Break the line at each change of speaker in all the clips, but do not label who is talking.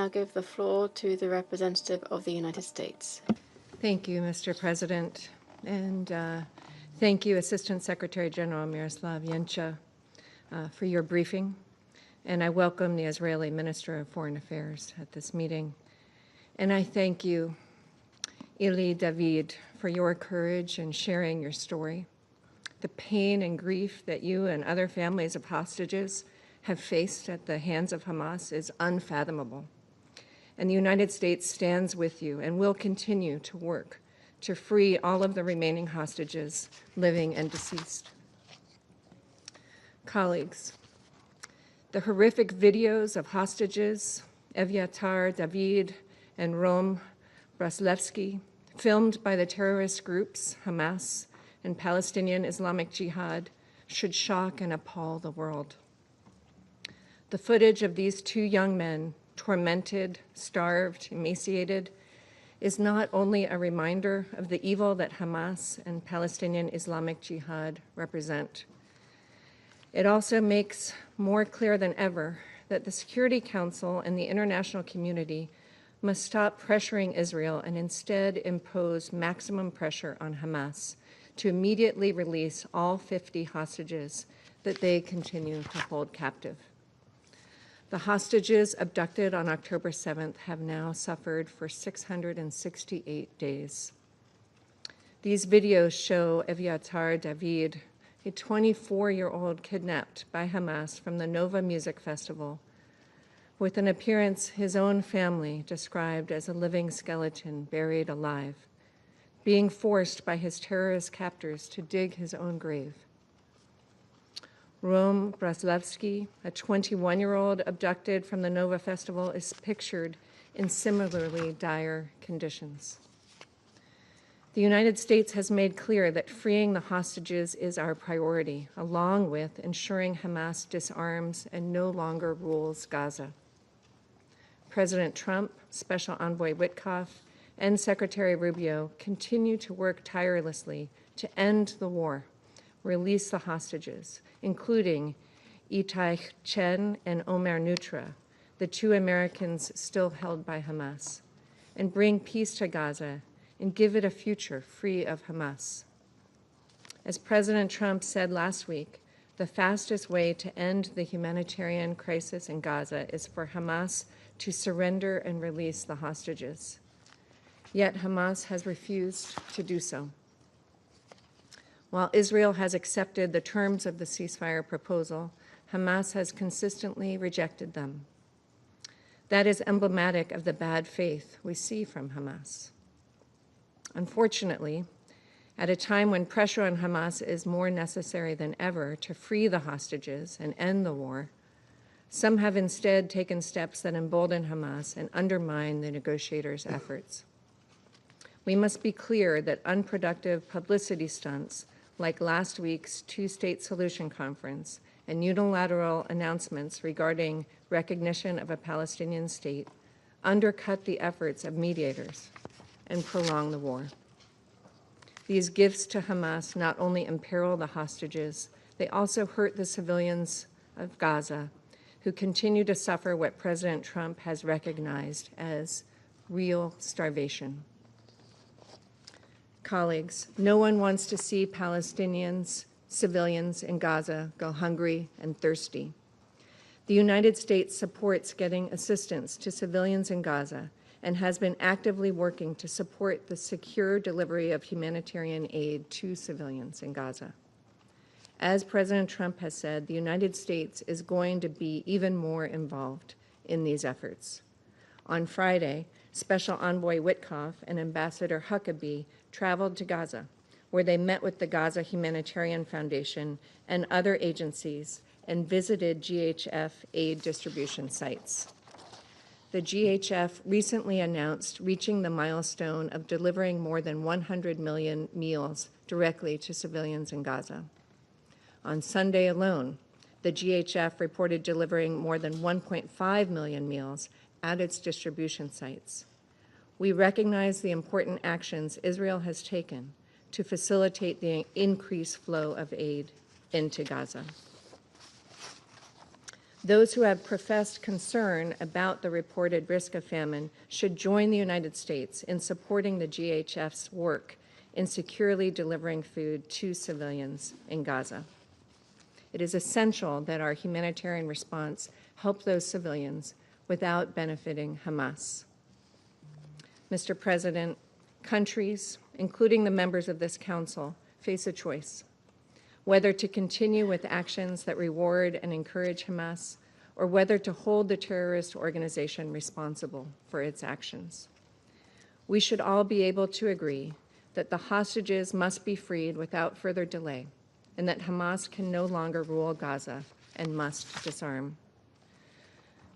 now give the floor to the representative of the United States.
Thank you, Mr. President, and thank you, Assistant Secretary General Miroslav Yencha, for your briefing. And I welcome the Israeli Minister of Foreign Affairs at this meeting. And I thank you, Eli David, for your courage in sharing your story. The pain and grief that you and other families of hostages have faced at the hands of Hamas is unfathomable. And the United States stands with you and will continue to work to free all of the remaining hostages, living and deceased. Colleagues, the horrific videos of hostages, Evyatar David and Rom Braslevsky, filmed by the terrorist groups Hamas and Palestinian Islamic Jihad, should shock and appall the world. The footage of these two young men, tormented, starved, emaciated, is not only a reminder of the evil that Hamas and Palestinian Islamic Jihad represent. It also makes more clear than ever that the Security Council and the international community must stop pressuring Israel and instead impose maximum pressure on Hamas to immediately release all 50 hostages that they continue to hold captive. The hostages abducted on October 7th have now suffered for 668 days. These videos show Evyatar David, a 24-year-old kidnapped by Hamas from the Nova Music Festival, with an appearance his own family described as a living skeleton buried alive, being forced by his terrorist captors to dig his own grave. Rom Braslevsky, a 21-year-old abducted from the Nova Festival, is pictured in similarly dire conditions. The United States has made clear that freeing the hostages is our priority, along with ensuring Hamas disarms and no longer rules Gaza. President Trump, Special Envoy Witkoff, and Secretary Rubio continue to work tirelessly to end the war, release the hostages, including Itai Chen and Omer Nutra, the two Americans still held by Hamas, and bring peace to Gaza and give it a future free of Hamas. As President Trump said last week, the fastest way to end the humanitarian crisis in Gaza is for Hamas to surrender and release the hostages. Yet Hamas has refused to do so. While Israel has accepted the terms of the ceasefire proposal, Hamas has consistently rejected them. That is emblematic of the bad faith we see from Hamas. Unfortunately, at a time when pressure on Hamas is more necessary than ever to free the hostages and end the war, some have instead taken steps that embolden Hamas and undermine the negotiators' efforts. We must be clear that unproductive publicity stunts like last week's two-state solution conference and unilateral announcements regarding recognition of a Palestinian state undercut the efforts of mediators and prolong the war. These gifts to Hamas not only imperil the hostages, they also hurt the civilians of Gaza, who continue to suffer what President Trump has recognized as real starvation. Colleagues, no one wants to see Palestinians, civilians in Gaza go hungry and thirsty. The United States supports getting assistance to civilians in Gaza and has been actively working to support the secure delivery of humanitarian aid to civilians in Gaza. As President Trump has said, the United States is going to be even more involved in these efforts. On Friday, Special Envoy Witkoff and Ambassador Huckabee traveled to Gaza, where they met with the Gaza Humanitarian Foundation and other agencies and visited GHF aid distribution sites. The GHF recently announced reaching the milestone of delivering more than 100 million meals directly to civilians in Gaza. On Sunday alone, the GHF reported delivering more than 1.5 million meals at its distribution sites. We recognize the important actions Israel has taken to facilitate the increased flow of aid into Gaza. Those who have professed concern about the reported risk of famine should join the United States in supporting the GHF's work in securely delivering food to civilians in Gaza. It is essential that our humanitarian response help those civilians without benefiting Hamas. Mr. President, countries, including the members of this council, face a choice: whether to continue with actions that reward and encourage Hamas, or whether to hold the terrorist organization responsible for its actions. We should all be able to agree that the hostages must be freed without further delay, and that Hamas can no longer rule Gaza and must disarm.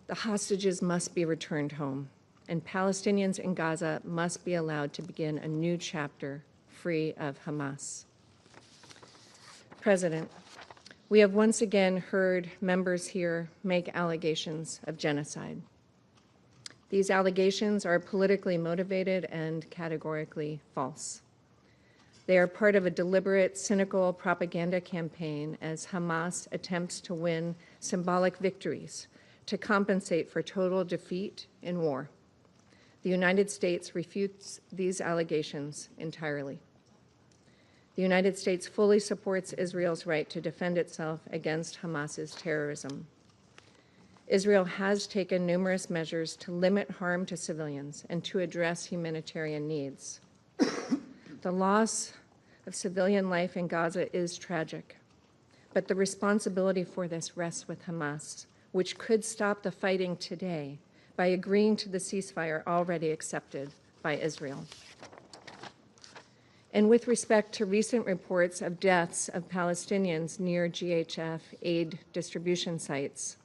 The hostages must be returned home, and Palestinians in Gaza must be allowed to begin a new chapter free of Hamas. President, we have once again heard members here make allegations of genocide. These allegations are politically motivated and categorically false. They are part of a deliberate, cynical propaganda campaign as Hamas attempts to win symbolic victories to compensate for total defeat in war. The United States refutes these allegations entirely. The United States fully supports Israel's right to defend itself against Hamas's terrorism. Israel has taken numerous measures to limit harm to civilians and to address humanitarian needs. The loss of civilian life in Gaza is tragic, but the responsibility for this rests with Hamas, which could stop the fighting today by agreeing to the ceasefire already accepted by Israel. And with respect to recent reports of deaths of Palestinians near GHF aid distribution sites,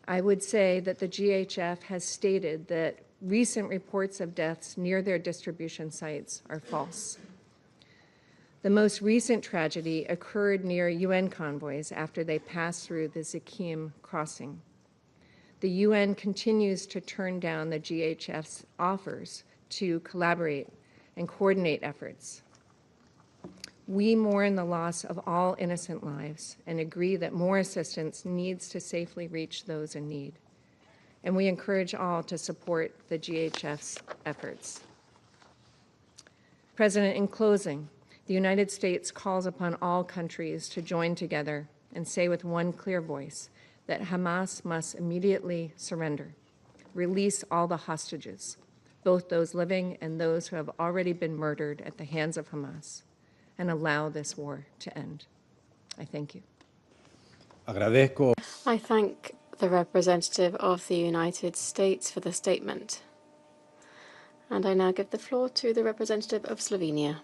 I would say that the GHF has stated that recent reports of deaths near their distribution sites are false. The most recent tragedy occurred near UN convoys after they passed through the Zakim crossing. The UN continues to turn down the GHF's offers to collaborate and coordinate efforts. We mourn the loss of all innocent lives and agree that more assistance needs to safely reach those in need. And we encourage all to support the GHF's efforts. President, in closing, the United States calls upon all countries to join together and say with one clear voice that Hamas must immediately surrender, release all the hostages, both those living and those who have already been murdered at the hands of Hamas, and allow this war to end. I thank you.
Agradezco.
I thank the representative of the United States for the statement. And I now give the floor to the representative of Slovenia.